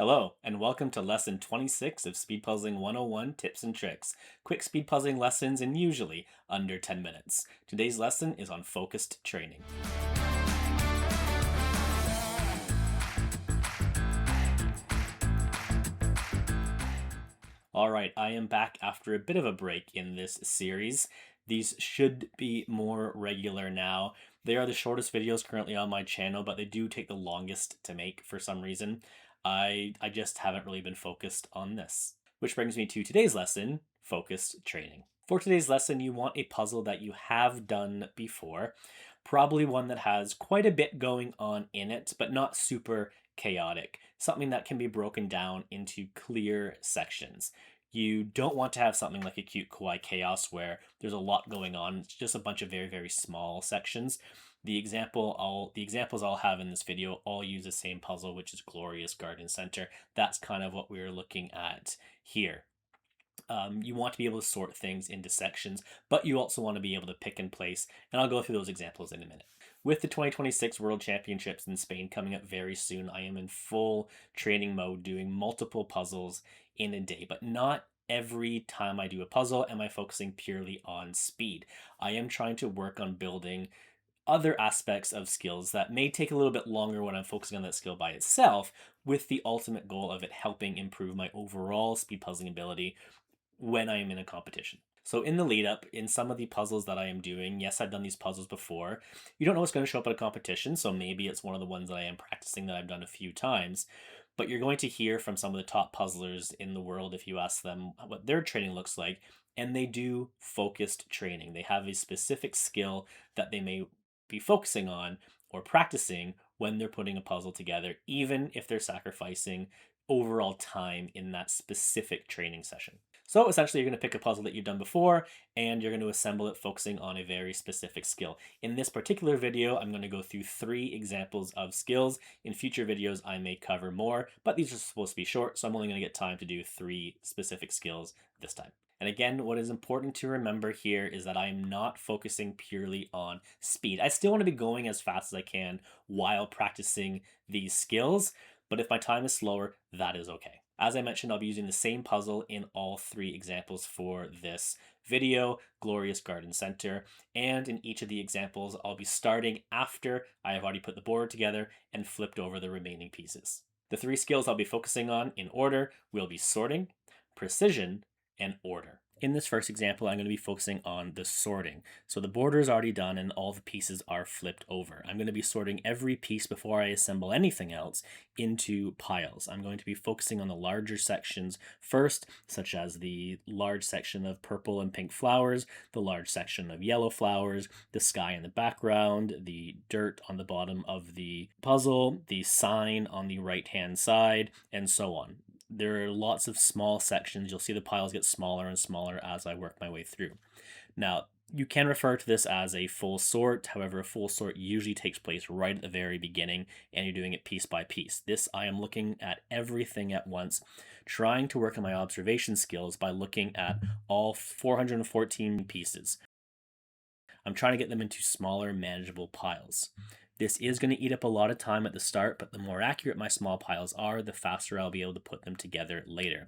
Hello, and welcome to lesson 26 of Speed Puzzling 101 Tips and Tricks. Quick speed puzzling lessons in usually under 10 minutes. Today's lesson is on focused training. Alright, I am back after a bit of a break in this series. These should be more regular now. They are the shortest videos currently on my channel, but they do take the longest to make for some reason. I just haven't really been focused on this. Which brings me to today's lesson, focused training. For today's lesson, you want a puzzle that you have done before, probably one that has quite a bit going on in it, but not super chaotic. Something that can be broken down into clear sections. You don't want to have something like a cute kawaii chaos where there's a lot going on. It's just a bunch of very, very small sections. The examples I'll have in this video all use the same puzzle, which is Glorious Garden Center. That's kind of what we're looking at here. You want to be able to sort things into sections, but you also want to be able to pick and place, and I'll go through those examples in a minute. With the 2026 World Championships in Spain coming up very soon, I am in full training mode doing multiple puzzles in a day, but not every time I do a puzzle am I focusing purely on speed. I am trying to work on building other aspects of skills that may take a little bit longer when I'm focusing on that skill by itself, with the ultimate goal of it helping improve my overall speed puzzling ability when I am in a competition. So in the lead up, in some of the puzzles that I am doing, yes, I've done these puzzles before. You don't know what's going to show up at a competition, so maybe it's one of the ones that I am practicing that I've done a few times. But you're going to hear from some of the top puzzlers in the world if you ask them what their training looks like, and they do focused training. They have a specific skill that they may be focusing on or practicing when they're putting a puzzle together, even if they're sacrificing overall time in that specific training session. So essentially, you're going to pick a puzzle that you've done before, and you're going to assemble it focusing on a very specific skill. In this particular video, I'm going to go through 3 examples of skills. In future videos, I may cover more, but these are supposed to be short, so I'm only going to get time to do 3 specific skills this time. And again, what is important to remember here is that I am not focusing purely on speed. I still want to be going as fast as I can while practicing these skills, but if my time is slower, that is okay. As I mentioned, I'll be using the same puzzle in all 3 examples for this video, Glorious Garden Center, and in each of the examples, I'll be starting after I have already put the board together and flipped over the remaining pieces. The 3 skills I'll be focusing on in order will be sorting, precision, and order. In this first example, I'm going to be focusing on the sorting. So the border is already done and all the pieces are flipped over. I'm going to be sorting every piece before I assemble anything else into piles. I'm going to be focusing on the larger sections first, such as the large section of purple and pink flowers, the large section of yellow flowers, the sky in the background, the dirt on the bottom of the puzzle, the sign on the right-hand side, and so on. There are lots of small sections. You'll see the piles get smaller and smaller as I work my way through. Now, you can refer to this as a full sort. However, a full sort usually takes place right at the very beginning, and you're doing it piece by piece. This, I am looking at everything at once, trying to work on my observation skills by looking at all 414 pieces. I'm trying to get them into smaller, manageable piles. This is going to eat up a lot of time at the start, but the more accurate my small piles are, the faster I'll be able to put them together later.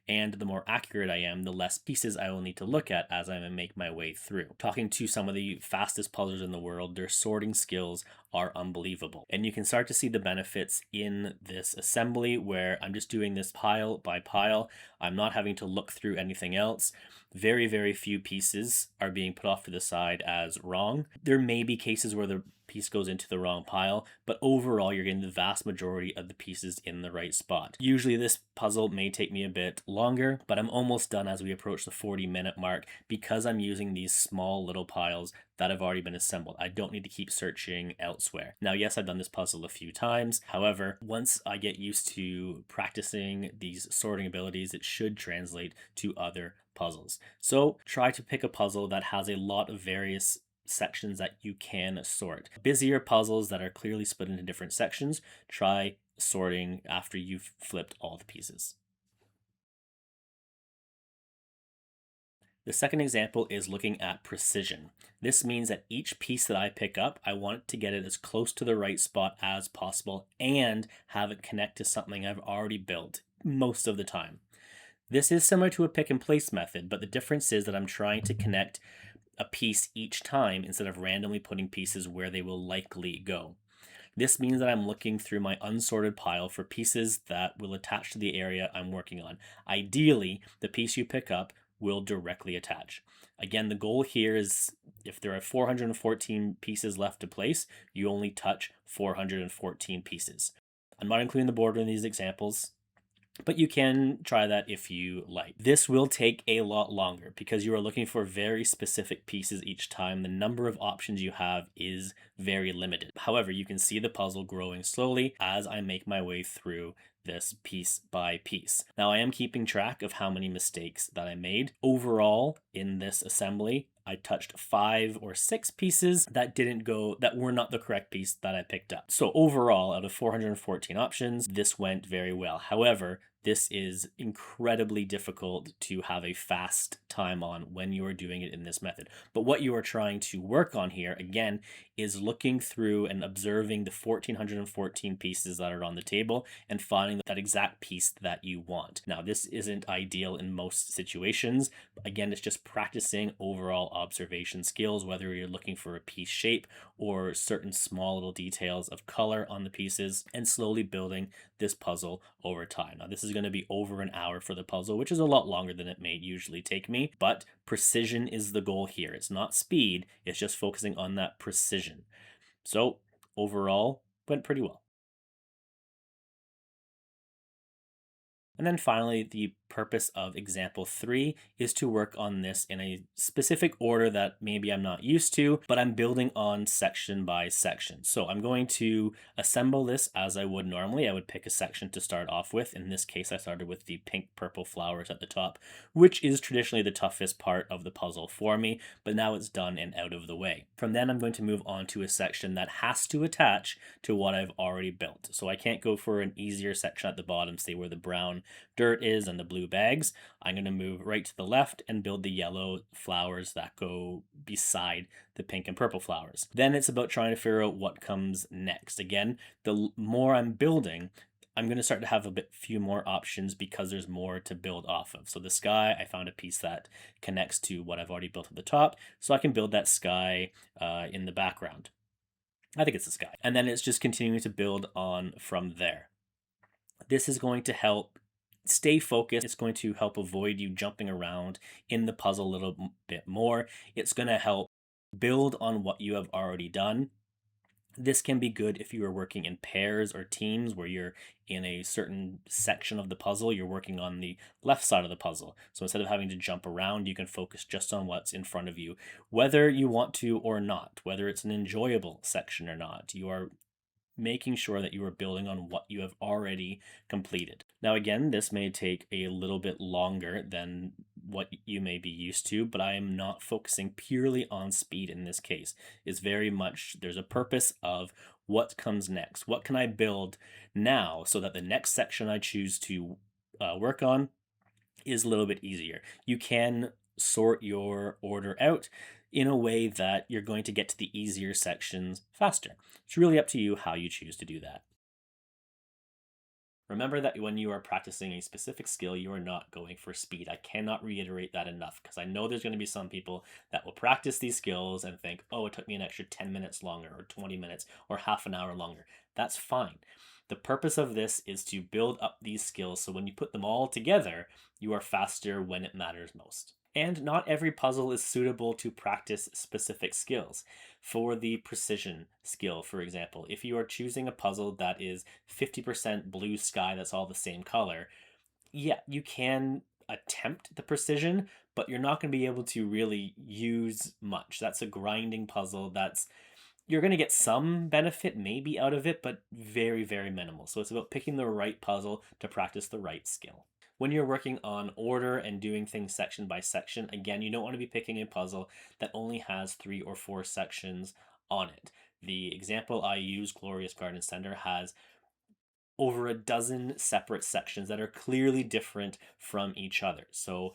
And the more accurate I am, the less pieces I will need to look at as I make my way through. Talking to some of the fastest puzzlers in the world, their sorting skills are unbelievable. And you can start to see the benefits in this assembly where I'm just doing this pile by pile. I'm not having to look through anything else. Very, very few pieces are being put off to the side as wrong. There may be cases where the piece goes into the wrong pile, but overall you're getting the vast majority of the pieces in the right spot. Usually this puzzle may take me a bit longer, but I'm almost done as we approach the 40-minute mark because I'm using these small little piles that have already been assembled. I don't need to keep searching elsewhere. Now, yes, I've done this puzzle a few times. However, once I get used to practicing these sorting abilities, it should translate to other puzzles. So try to pick a puzzle that has a lot of various sections that you can sort. Busier puzzles that are clearly split into different sections, try sorting after you've flipped all the pieces. The second example is looking at precision. This means that each piece that I pick up, I want to get it as close to the right spot as possible and have it connect to something I've already built most of the time. This is similar to a pick and place method, but the difference is that I'm trying to connect a piece each time instead of randomly putting pieces where they will likely go. This means that I'm looking through my unsorted pile for pieces that will attach to the area I'm working on. Ideally, the piece you pick up will directly attach. Again, the goal here is if there are 414 pieces left to place, you only touch 414 pieces. I'm not including the border in these examples, but you can try that if you like. This will take a lot longer because you are looking for very specific pieces each time. The number of options you have is very limited. However, you can see the puzzle growing slowly as I make my way through this piece by piece. Now I am keeping track of how many mistakes that I made. Overall, in this assembly, I touched 5 or 6 pieces that were not the correct piece that I picked up. So overall, out of 414 options, this went very well. However, this is incredibly difficult to have a fast time on when you are doing it in this method. But what you are trying to work on here, again, is looking through and observing the 1414 pieces that are on the table and finding that exact piece that you want. Now, this isn't ideal in most situations. Again, it's just practicing overall observation skills, whether you're looking for a piece shape or certain small little details of color on the pieces, and slowly building this puzzle over time. Now, this is going to be over an hour for the puzzle, which is a lot longer than it may usually take me, but precision is the goal here. It's not speed, it's just focusing on that precision. So overall, went pretty well. And then finally, the purpose of example 3 is to work on this in a specific order that maybe I'm not used to, but I'm building on section by section. So I'm going to assemble this as I would normally. I would pick a section to start off with. In this case, I started with the pink purple flowers at the top, which is traditionally the toughest part of the puzzle for me, but now it's done and out of the way. From then, I'm going to move on to a section that has to attach to what I've already built. So I can't go for an easier section at the bottom, say where the brown dirt is and the blue bags. I'm going to move right to the left and build the yellow flowers that go beside the pink and purple flowers. Then it's about trying to figure out what comes next. Again, the more I'm building, I'm going to start to have few more options because there's more to build off of. So the sky, I found a piece that connects to what I've already built at the top, so I can build that sky in the background. I think it's the sky. And then it's just continuing to build on from there. This is going to help stay focused. It's going to help avoid you jumping around in the puzzle a little bit more. It's going to help build on what you have already done. This can be good if you are working in pairs or teams where you're in a certain section of the puzzle, you're working on the left side of the puzzle. So instead of having to jump around, you can focus just on what's in front of you, whether you want to or not, whether it's an enjoyable section or not. You are making sure that you are building on what you have already completed. Now, again, this may take a little bit longer than what you may be used to, but I am not focusing purely on speed in this case. It's very much, there's a purpose of what comes next. What can I build now so that the next section I choose to work on is a little bit easier. You can sort your order out in a way that you're going to get to the easier sections faster. It's really up to you how you choose to do that. Remember that when you are practicing a specific skill, you are not going for speed. I cannot reiterate that enough because I know there's going to be some people that will practice these skills and think, oh, it took me an extra 10 minutes longer or 20 minutes or half an hour longer. That's fine. The purpose of this is to build up these skills so when you put them all together, you are faster when it matters most. And not every puzzle is suitable to practice specific skills. For the precision skill, for example, if you are choosing a puzzle that is 50% blue sky that's all the same color, yeah, you can attempt the precision, but you're not going to be able to really use much. That's a grinding puzzle. You're going to get some benefit maybe out of it, but very, very minimal. So it's about picking the right puzzle to practice the right skill. When you're working on order and doing things section by section, again, you don't want to be picking a puzzle that only has 3 or 4 sections on it. The example I use, Glorious Garden Center, has over a dozen separate sections that are clearly different from each other. So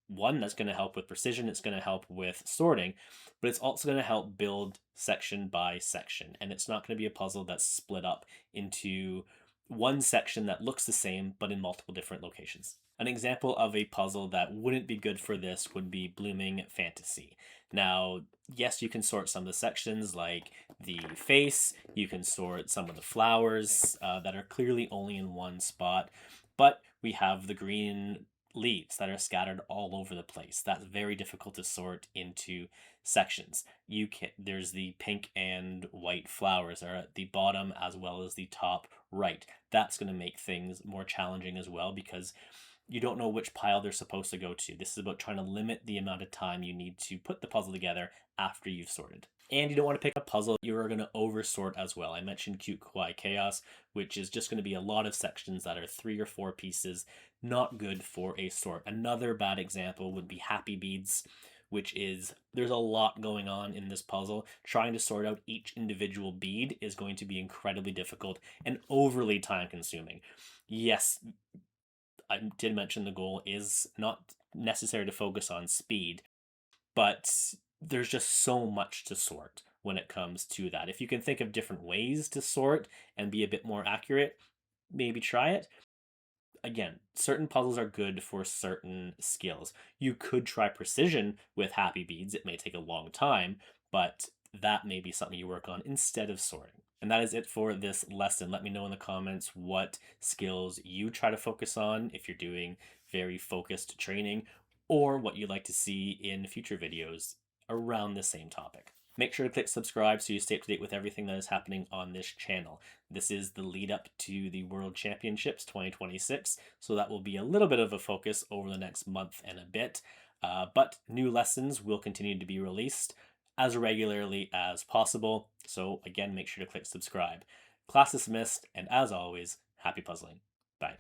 one, that's going to help with precision, it's going to help with sorting, but it's also going to help build section by section. And it's not going to be a puzzle that's split up into one section that looks the same, but in multiple different locations. An example of a puzzle that wouldn't be good for this would be Blooming Fantasy. Now, yes, you can sort some of the sections like the face, you can sort some of the flowers that are clearly only in one spot, but we have the green leaves that are scattered all over the place. That's very difficult to sort into sections. There's the pink and white flowers are at the bottom as well as the top right. That's going to make things more challenging as well because you don't know which pile they're supposed to go to. This is about trying to limit the amount of time you need to put the puzzle together after you've sorted. And you don't want to pick a puzzle you are going to oversort as well. I mentioned Cute Kawaii Chaos, which is just going to be a lot of sections that are 3 or 4 pieces, not good for a sort. Another bad example would be Happy Beads, which is there's a lot going on in this puzzle. Trying to sort out each individual bead is going to be incredibly difficult and overly time consuming. Yes, I did mention the goal is not necessary to focus on speed, but there's just so much to sort when it comes to that. If you can think of different ways to sort and be a bit more accurate, maybe try it. Again, certain puzzles are good for certain skills. You could try precision with Happy Beads. It may take a long time, but that may be something you work on instead of sorting. And that is it for this lesson. Let me know in the comments what skills you try to focus on if you're doing very focused training, or what you'd like to see in future videos around the same topic. Make sure to click subscribe so you stay up to date with everything that is happening on this channel. This is the lead up to the World Championships 2026, so that will be a little bit of a focus over the next month and a bit. But new lessons will continue to be released as regularly as possible. So again, make sure to click subscribe. Class dismissed, and as always, happy puzzling. Bye.